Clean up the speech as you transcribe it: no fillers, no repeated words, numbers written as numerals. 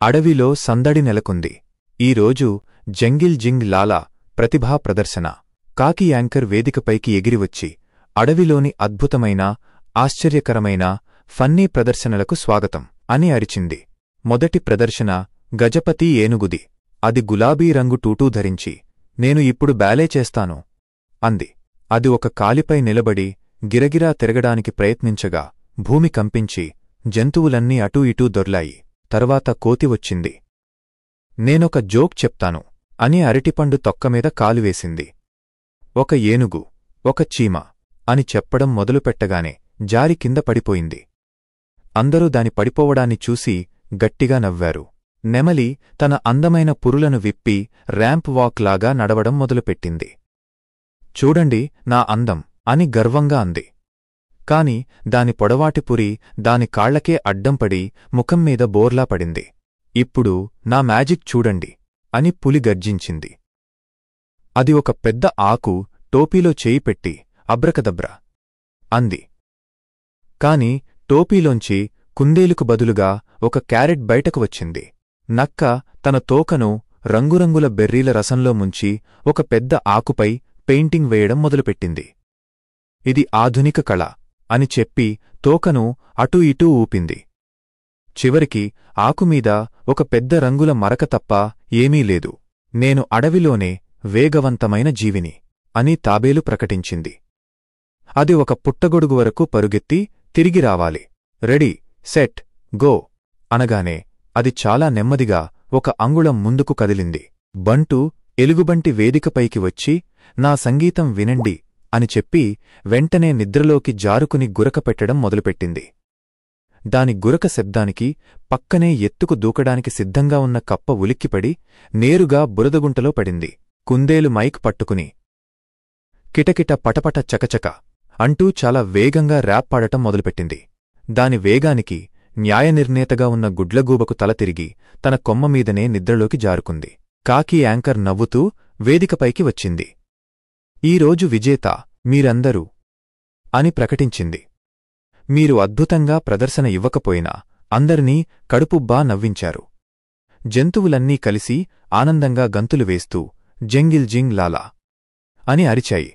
అడవిలో సందడి నెలకొంది. ఈరోజు జంగిల్ జింగ్ లాలా ప్రతిభా ప్రదర్శన. కాకి యాంకర్ వేదికపైకి ఎగిరివచ్చి అడవిలోని అద్భుతమైన, ఆశ్చర్యకరమైన, ఫన్నీ ప్రదర్శనలకు స్వాగతం అని అరిచింది. మొదటి ప్రదర్శన గజపతి ఏనుగుది. అది గులాబీ రంగు టూటూ ధరించి, నేను ఇప్పుడు బ్యాలే చేస్తాను అంది. అది ఒక కాలిపై నిలబడి గిరగిరా తిరగడానికి ప్రయత్నించగా భూమి కంపించి జంతువులన్నీ అటూ ఇటూ దొర్లాయి. తర్వాత కోతి వచ్చింది. నేనొక జోక్ చెప్తాను అని అరటిపండు తొక్కమీద కాలువేసింది. ఒక ఏనుగు, ఒక చీమ అని చెప్పడం మొదలుపెట్టగానే జారి కింద పడిపోయింది. అందరూ దాని పడిపోవడాన్ని చూసి గట్టిగా నవ్వారు. నెమలి తన అందమైన పురులను విప్పి ర్యాంప్ వాక్ లాగా నడవడం మొదలుపెట్టింది. చూడండి నా అందం అని గర్వంగా అంది. కాని దాని పొడవాటి పురి దాని కాళ్లకే అడ్డంపడి ముఖంమీద బోర్లా పడింది. ఇప్పుడు నా మ్యాజిక్ చూడండి అని పులి గర్జించింది. అది ఒక పెద్ద ఆకు టోపీలో చేయి పెట్టి అబ్రకదబ్రా అంది. కాని టోపీలోంచి కుందేలుకు బదులుగా ఒక క్యారెట్ బయటకు వచ్చింది. నక్క తన తోకను రంగురంగుల బెర్రీల రసంలో ముంచి ఒక పెద్ద ఆకుపై పెయింటింగ్ వేయడం మొదలుపెట్టింది. ఇది ఆధునిక కళ అని చెప్పి తోకను అటూ ఇటూ ఊపింది. చివరికి ఆకుమీద ఒక పెద్ద రంగుల మరక తప్ప ఏమీ లేదు. నేను అడవిలోనే వేగవంతమైన జీవిని అని తాబేలు ప్రకటించింది. అది ఒక పుట్టగొడుగు వరకు పరుగెత్తి తిరిగి రావాలి. రెడీ, సెట్, గో అనగానే అది చాలా నెమ్మదిగా ఒక అంగుళం ముందుకు కదిలింది. బంటు ఎలుగుబంటి వేదికపైకి వచ్చి నా సంగీతం వినండి అని చెప్పి వెంటనే నిద్రలోకి జారుకుని గురక పెట్టడం మొదలుపెట్టింది. దాని గురక శబ్దానికి పక్కనే ఎత్తుకు దూకడానికి సిద్ధంగా ఉన్న కప్ప ఉలిక్కిపడి నేరుగా బురదగుంటలో పడింది. కుందేలు మైక్ పట్టుకుని కిటకిట పటపట చకచక అంటూ చాలా వేగంగా ర్యాప్ పాడటం మొదలుపెట్టింది. దాని వేగానికి న్యాయనిర్ణేతగా ఉన్న గుడ్లగూబకు తల తిరిగి తన కొమ్మమీదనే నిద్రలోకి జారుకుంది. కాకి యాంకర్ నవ్వుతూ వేదికపైకి వచ్చింది. ఈరోజు విజేత మీరందరూ అని ప్రకటించింది. మీరు అద్భుతంగా ప్రదర్శన ఇవ్వకపోయినా అందరినీ కడుపుబ్బా నవ్వించారు. జంతువులన్నీ కలిసి ఆనందంగా గంతులు వేస్తూ జంగిల్ జింగ్ లాలా అని అరిచాయి.